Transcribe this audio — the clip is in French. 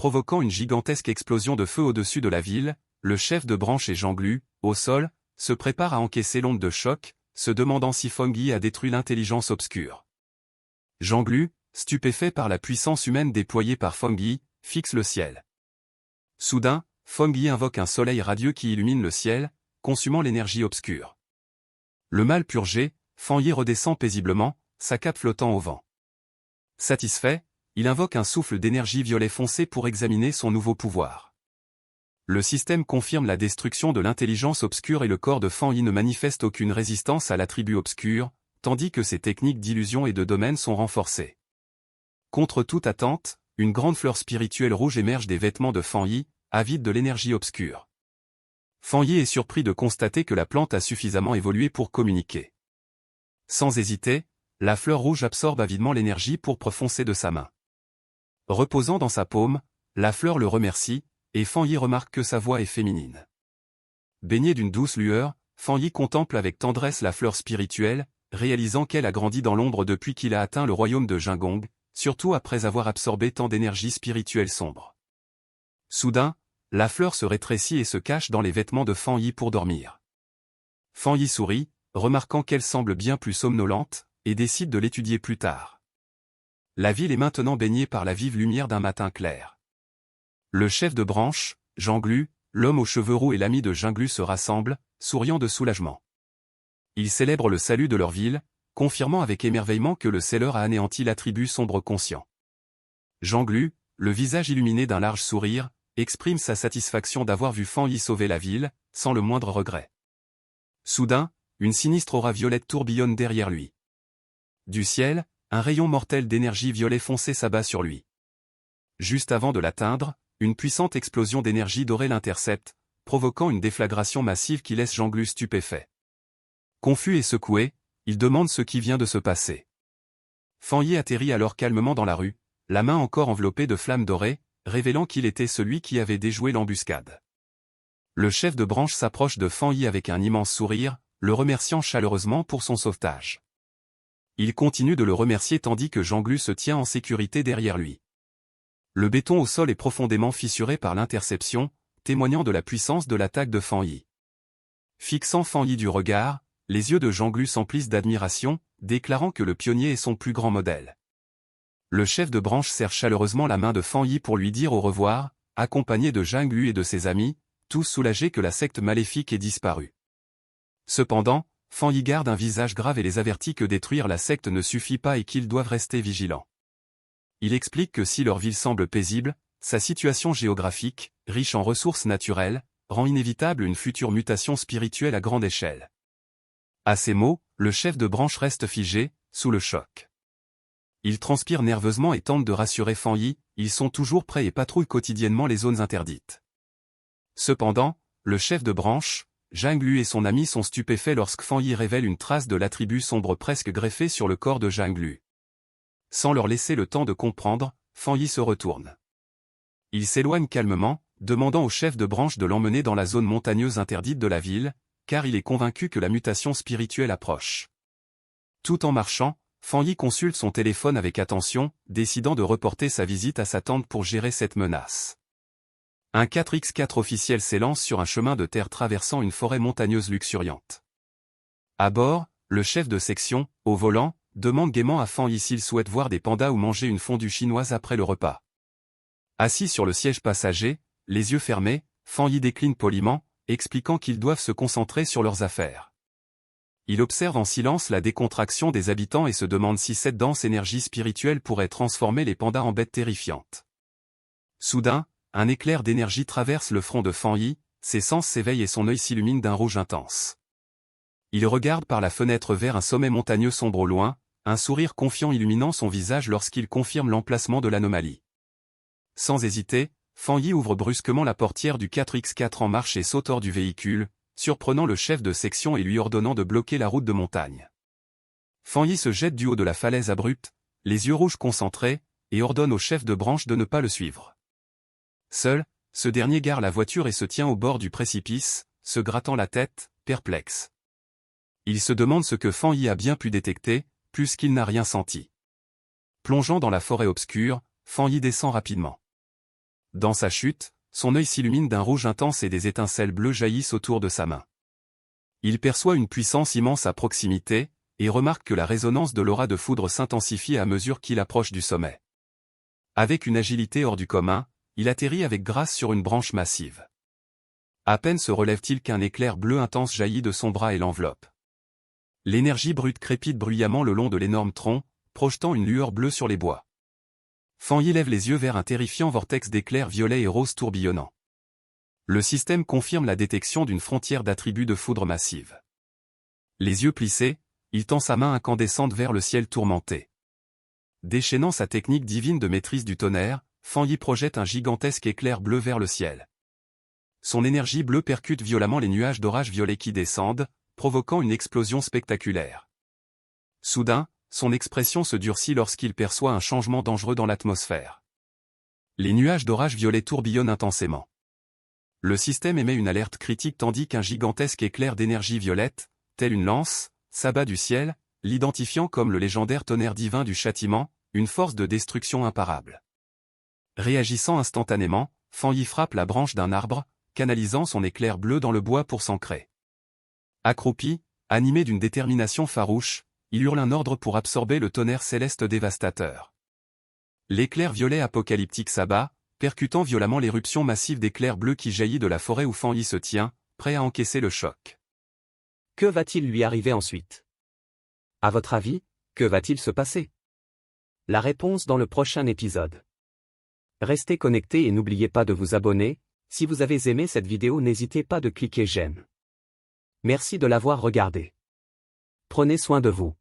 provoquant une gigantesque explosion de feu au-dessus de la ville. Le chef de branche et Jean Glu, au sol, se prépare à encaisser l'onde de choc, se demandant si Feng Yi a détruit l'intelligence obscure. Jean Glu, stupéfait par la puissance humaine déployée par Feng Yi, fixe le ciel. Soudain, Feng Yi invoque un soleil radieux qui illumine le ciel, consumant l'énergie obscure. Le mal purgé, Feng Yi redescend paisiblement, sa cape flottant au vent. Satisfait, il invoque un souffle d'énergie violet foncé pour examiner son nouveau pouvoir. Le système confirme la destruction de l'intelligence obscure et le corps de Feng Yi ne manifeste aucune résistance à l'attribut obscur, tandis que ses techniques d'illusion et de domaine sont renforcées. Contre toute attente, une grande fleur spirituelle rouge émerge des vêtements de Feng Yi, avide de l'énergie obscure. Feng Yi est surpris de constater que la plante a suffisamment évolué pour communiquer. Sans hésiter, la fleur rouge absorbe avidement l'énergie pourpre foncée de sa main. Reposant dans sa paume, la fleur le remercie, et Feng Yi remarque que sa voix est féminine. Baigné d'une douce lueur, Feng Yi contemple avec tendresse la fleur spirituelle, réalisant qu'elle a grandi dans l'ombre depuis qu'il a atteint le royaume de Jingong, surtout après avoir absorbé tant d'énergie spirituelle sombre. Soudain, la fleur se rétrécit et se cache dans les vêtements de Feng Yi pour dormir. Feng Yi sourit, remarquant qu'elle semble bien plus somnolente, et décide de l'étudier plus tard. La ville est maintenant baignée par la vive lumière d'un matin clair. Le chef de branche, Jean Glu, l'homme aux cheveux roux et l'ami de Jinglu se rassemblent, souriant de soulagement. Ils célèbrent le salut de leur ville, confirmant avec émerveillement que le Seller a anéanti l'attribut sombre conscient. Jean Glu, le visage illuminé d'un large sourire, exprime sa satisfaction d'avoir vu Feng Yi sauver la ville, sans le moindre regret. Soudain, une sinistre aura violette tourbillonne derrière lui. Du ciel, un rayon mortel d'énergie violet foncé s'abat sur lui. Juste avant de l'atteindre, une puissante explosion d'énergie dorée l'intercepte, provoquant une déflagration massive qui laisse Jean Glu stupéfait. Confus et secoué, il demande ce qui vient de se passer. Feng Yi atterrit alors calmement dans la rue, la main encore enveloppée de flammes dorées, révélant qu'il était celui qui avait déjoué l'embuscade. Le chef de branche s'approche de Feng Yi avec un immense sourire, le remerciant chaleureusement pour son sauvetage. Il continue de le remercier tandis que Jean Glu se tient en sécurité derrière lui. Le béton au sol est profondément fissuré par l'interception, témoignant de la puissance de l'attaque de Feng Yi. Fixant Feng Yi du regard, les yeux de Jean Glu s'emplissent d'admiration, déclarant que le pionnier est son plus grand modèle. Le chef de branche serre chaleureusement la main de Feng Yi pour lui dire au revoir, accompagné de Zhang Lu et de ses amis, tous soulagés que la secte maléfique ait disparu. Cependant, Feng Yi garde un visage grave et les avertit que détruire la secte ne suffit pas et qu'ils doivent rester vigilants. Il explique que si leur ville semble paisible, sa situation géographique, riche en ressources naturelles, rend inévitable une future mutation spirituelle à grande échelle. À ces mots, le chef de branche reste figé, sous le choc. Il transpire nerveusement et tente de rassurer Feng Yi, ils sont toujours prêts et patrouillent quotidiennement les zones interdites. Cependant, le chef de branche, Zhang Lu et son ami sont stupéfaits lorsque Feng Yi révèle une trace de l'attribut sombre presque greffé sur le corps de Zhang Lu. Sans leur laisser le temps de comprendre, Feng Yi se retourne. Il s'éloigne calmement, demandant au chef de branche de l'emmener dans la zone montagneuse interdite de la ville, car il est convaincu que la mutation spirituelle approche. Tout en marchant, Feng Yi consulte son téléphone avec attention, décidant de reporter sa visite à sa tante pour gérer cette menace. Un 4x4 officiel s'élance sur un chemin de terre traversant une forêt montagneuse luxuriante. À bord, le chef de section, au volant, demande gaiement à Feng Yi s'il souhaite voir des pandas ou manger une fondue chinoise après le repas. Assis sur le siège passager, les yeux fermés, Feng Yi décline poliment, expliquant qu'ils doivent se concentrer sur leurs affaires. Il observe en silence la décontraction des habitants et se demande si cette dense énergie spirituelle pourrait transformer les pandas en bêtes terrifiantes. Soudain, un éclair d'énergie traverse le front de Feng Yi, ses sens s'éveillent et son œil s'illumine d'un rouge intense. Il regarde par la fenêtre vers un sommet montagneux sombre au loin, un sourire confiant illuminant son visage lorsqu'il confirme l'emplacement de l'anomalie. Sans hésiter, Feng Yi ouvre brusquement la portière du 4x4 en marche et saute hors du véhicule, surprenant le chef de section et lui ordonnant de bloquer la route de montagne. Feng Yi se jette du haut de la falaise abrupte, les yeux rouges concentrés, et ordonne au chef de branche de ne pas le suivre. Seul, ce dernier gare la voiture et se tient au bord du précipice, se grattant la tête, perplexe. Il se demande ce que Feng Yi a bien pu détecter, puisqu'il n'a rien senti. Plongeant dans la forêt obscure, Feng Yi descend rapidement. Dans sa chute, son œil s'illumine d'un rouge intense et des étincelles bleues jaillissent autour de sa main. Il perçoit une puissance immense à proximité, et remarque que la résonance de l'aura de foudre s'intensifie à mesure qu'il approche du sommet. Avec une agilité hors du commun, il atterrit avec grâce sur une branche massive. À peine se relève-t-il qu'un éclair bleu intense jaillit de son bras et l'enveloppe. L'énergie brute crépite bruyamment le long de l'énorme tronc, projetant une lueur bleue sur les bois. Fan Yi lève les yeux vers un terrifiant vortex d'éclairs violets et roses tourbillonnants. Le système confirme la détection d'une frontière d'attributs de foudre massive. Les yeux plissés, il tend sa main incandescente vers le ciel tourmenté. Déchaînant sa technique divine de maîtrise du tonnerre, Fan Yi projette un gigantesque éclair bleu vers le ciel. Son énergie bleue percute violemment les nuages d'orage violet qui descendent, provoquant une explosion spectaculaire. Soudain, son expression se durcit lorsqu'il perçoit un changement dangereux dans l'atmosphère. Les nuages d'orage violet tourbillonnent intensément. Le système émet une alerte critique tandis qu'un gigantesque éclair d'énergie violette, tel une lance, s'abat du ciel, l'identifiant comme le légendaire tonnerre divin du châtiment, une force de destruction imparable. Réagissant instantanément, Fan Yi frappe la branche d'un arbre, canalisant son éclair bleu dans le bois pour s'ancrer. Accroupi, animé d'une détermination farouche, il hurle un ordre pour absorber le tonnerre céleste dévastateur. L'éclair violet apocalyptique s'abat, percutant violemment l'éruption massive d'éclairs bleus qui jaillit de la forêt où Fan Yi se tient, prêt à encaisser le choc. Que va-t-il lui arriver ensuite? À votre avis, que va-t-il se passer? La réponse dans le prochain épisode. Restez connectés et n'oubliez pas de vous abonner. Si vous avez aimé cette vidéo, n'hésitez pas de cliquer j'aime. Merci de l'avoir regardé. Prenez soin de vous.